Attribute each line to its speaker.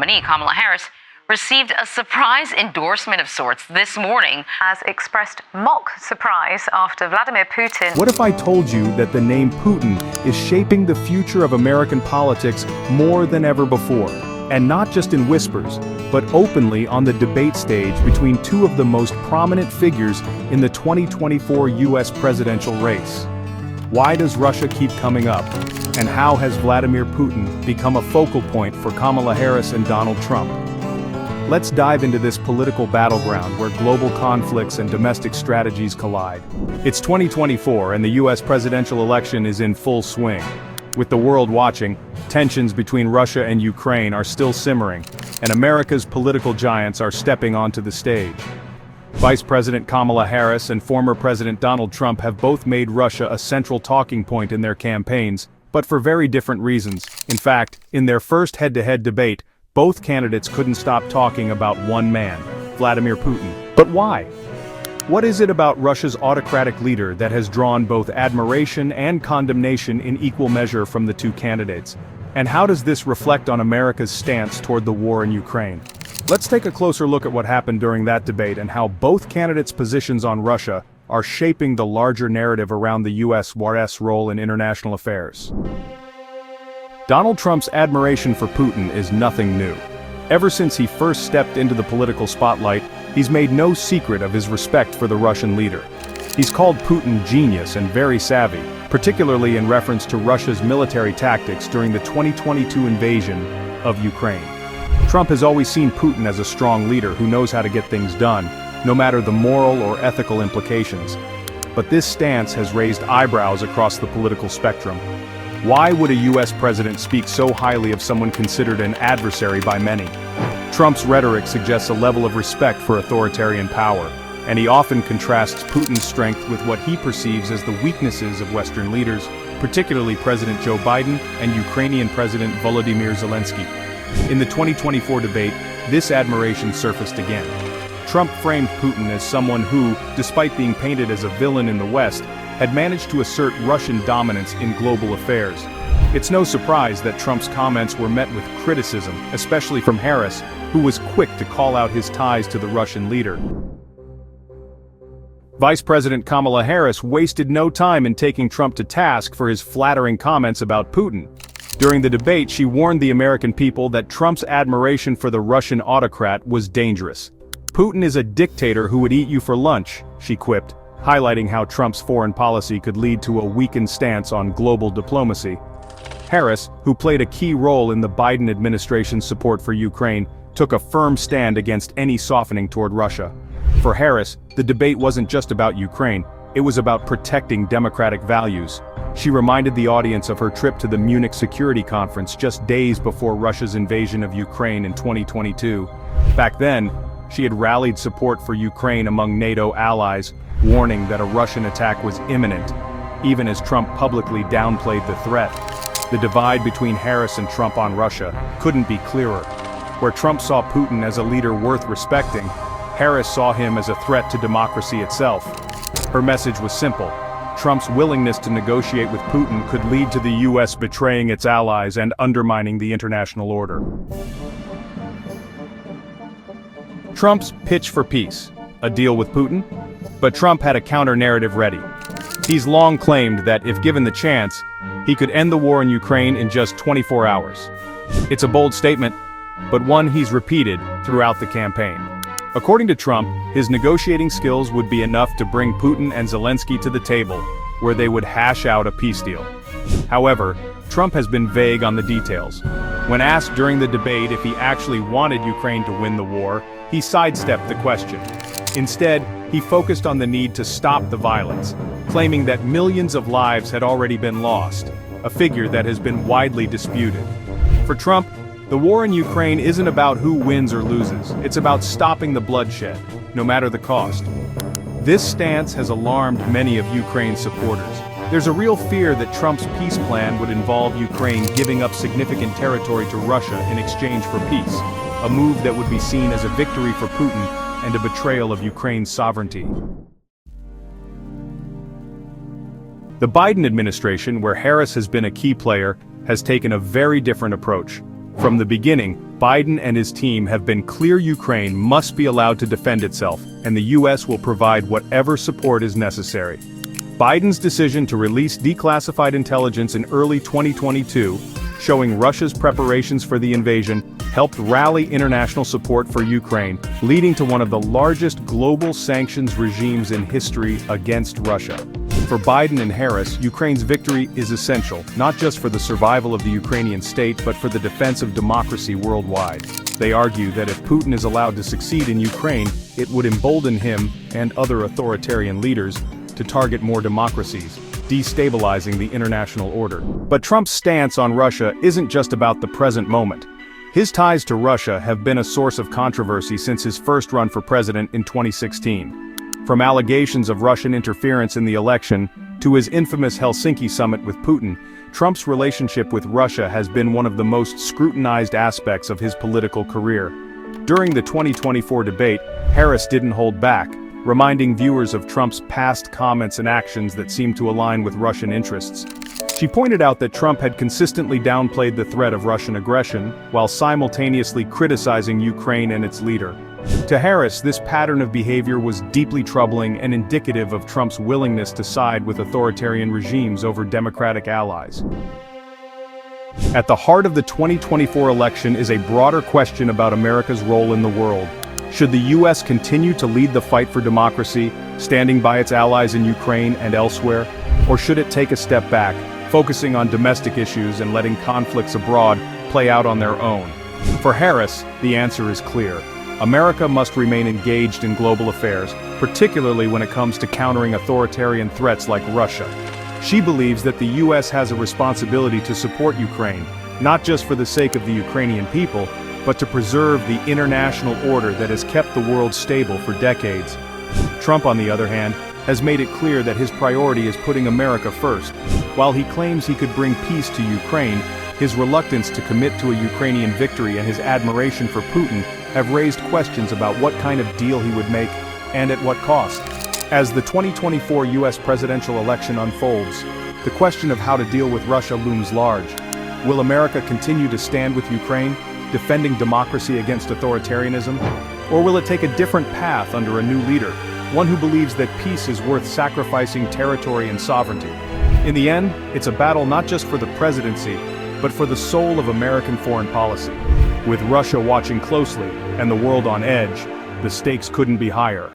Speaker 1: nominee, Kamala Harris, received a surprise endorsement of sorts this morning.
Speaker 2: Has expressed mock surprise after Vladimir Putin.
Speaker 3: What if I told you that the name Putin is shaping the future of American politics more than ever before? And not just in whispers, but openly on the debate stage between two of the most prominent figures in the 2024 US presidential race. Why does Russia keep coming up? And how has Vladimir Putin become a focal point for Kamala Harris and Donald Trump? Let's dive into this political battleground where global conflicts and domestic strategies collide. It's 2024 and the US presidential election is in full swing. With the world watching, tensions between Russia and Ukraine are still simmering, and America's political giants are stepping onto the stage. Vice President Kamala Harris and former President Donald Trump have both made Russia a central talking point in their campaigns, but for very different reasons. In fact, in their first head-to-head debate, both candidates couldn't stop talking about one man, Vladimir Putin. But why? What is it about Russia's autocratic leader that has drawn both admiration and condemnation in equal measure from the two candidates? And how does this reflect on America's stance toward the war in Ukraine? Let's take a closer look at what happened during that debate and how both candidates' positions on Russia are shaping the larger narrative around the US's role in international affairs. Donald Trump's admiration for Putin is nothing new. Ever since he first stepped into the political spotlight, he's made no secret of his respect for the Russian leader. He's called Putin genius and very savvy, particularly in reference to Russia's military tactics during the 2022 invasion of Ukraine. Trump has always seen Putin as a strong leader who knows how to get things done, no matter the moral or ethical implications. But this stance has raised eyebrows across the political spectrum. Why would a US president speak so highly of someone considered an adversary by many? Trump's rhetoric suggests a level of respect for authoritarian power, and he often contrasts Putin's strength with what he perceives as the weaknesses of Western leaders, particularly President Joe Biden and Ukrainian President Volodymyr Zelensky. In the 2024 debate, this admiration surfaced again. Trump framed Putin as someone who, despite being painted as a villain in the West, had managed to assert Russian dominance in global affairs. It's no surprise that Trump's comments were met with criticism, especially from Harris, who was quick to call out his ties to the Russian leader. Vice President Kamala Harris wasted no time in taking Trump to task for his flattering comments about Putin. During the debate, she warned the American people that Trump's admiration for the Russian autocrat was dangerous. "Putin is a dictator who would eat you for lunch," she quipped, highlighting how Trump's foreign policy could lead to a weakened stance on global diplomacy. Harris, who played a key role in the Biden administration's support for Ukraine, took a firm stand against any softening toward Russia. For Harris, the debate wasn't just about Ukraine, it was about protecting democratic values. She reminded the audience of her trip to the Munich Security Conference just days before Russia's invasion of Ukraine in 2022. Back then, she had rallied support for Ukraine among NATO allies, warning that a Russian attack was imminent, even as Trump publicly downplayed the threat. The divide between Harris and Trump on Russia couldn't be clearer. Where Trump saw Putin as a leader worth respecting, Harris saw him as a threat to democracy itself. Her message was simple: Trump's willingness to negotiate with Putin could lead to the US betraying its allies and undermining the international order. Trump's pitch for peace, a deal with Putin? But Trump had a counter-narrative ready. He's long claimed that if given the chance, he could end the war in Ukraine in just 24 hours. It's a bold statement, but one he's repeated throughout the campaign. According to Trump, his negotiating skills would be enough to bring Putin and Zelensky to the table, where they would hash out a peace deal. However, Trump has been vague on the details. When asked during the debate if he actually wanted Ukraine to win the war, he sidestepped the question. Instead, he focused on the need to stop the violence, claiming that millions of lives had already been lost, a figure that has been widely disputed. For Trump, the war in Ukraine isn't about who wins or loses, it's about stopping the bloodshed, no matter the cost. This stance has alarmed many of Ukraine's supporters. There's a real fear that Trump's peace plan would involve Ukraine giving up significant territory to Russia in exchange for peace, a move that would be seen as a victory for Putin and a betrayal of Ukraine's sovereignty. The Biden administration, where Harris has been a key player, has taken a very different approach. From the beginning, Biden and his team have been clear Ukraine must be allowed to defend itself, and the US will provide whatever support is necessary. Biden's decision to release declassified intelligence in early 2022, showing Russia's preparations for the invasion, helped rally international support for Ukraine, leading to one of the largest global sanctions regimes in history against Russia. For Biden and Harris, Ukraine's victory is essential, not just for the survival of the Ukrainian state but for the defense of democracy worldwide. They argue that if Putin is allowed to succeed in Ukraine, it would embolden him and other authoritarian leaders to target more democracies, destabilizing the international order. But Trump's stance on Russia isn't just about the present moment. His ties to Russia have been a source of controversy since his first run for president in 2016. From allegations of Russian interference in the election to his infamous Helsinki summit with Putin, Trump's relationship with Russia has been one of the most scrutinized aspects of his political career. During the 2024 debate, Harris didn't hold back, reminding viewers of Trump's past comments and actions that seemed to align with Russian interests. She pointed out that Trump had consistently downplayed the threat of Russian aggression, while simultaneously criticizing Ukraine and its leader. To Harris, this pattern of behavior was deeply troubling and indicative of Trump's willingness to side with authoritarian regimes over democratic allies. At the heart of the 2024 election is a broader question about America's role in the world. Should the U.S. continue to lead the fight for democracy, standing by its allies in Ukraine and elsewhere, or should it take a step back, focusing on domestic issues and letting conflicts abroad play out on their own? For Harris, the answer is clear. America must remain engaged in global affairs, particularly when it comes to countering authoritarian threats like Russia. She believes that the U.S. has a responsibility to support Ukraine, not just for the sake of the Ukrainian people, but to preserve the international order that has kept the world stable for decades. Trump, on the other hand, has made it clear that his priority is putting America first. While he claims he could bring peace to Ukraine, his reluctance to commit to a Ukrainian victory and his admiration for Putin have raised questions about what kind of deal he would make and at what cost. As the 2024 U.S. presidential election unfolds, the question of how to deal with Russia looms large. Will America continue to stand with Ukraine, defending democracy against authoritarianism? Or will it take a different path under a new leader, one who believes that peace is worth sacrificing territory and sovereignty? In the end, it's a battle not just for the presidency, but for the soul of American foreign policy. With Russia watching closely and the world on edge, the stakes couldn't be higher.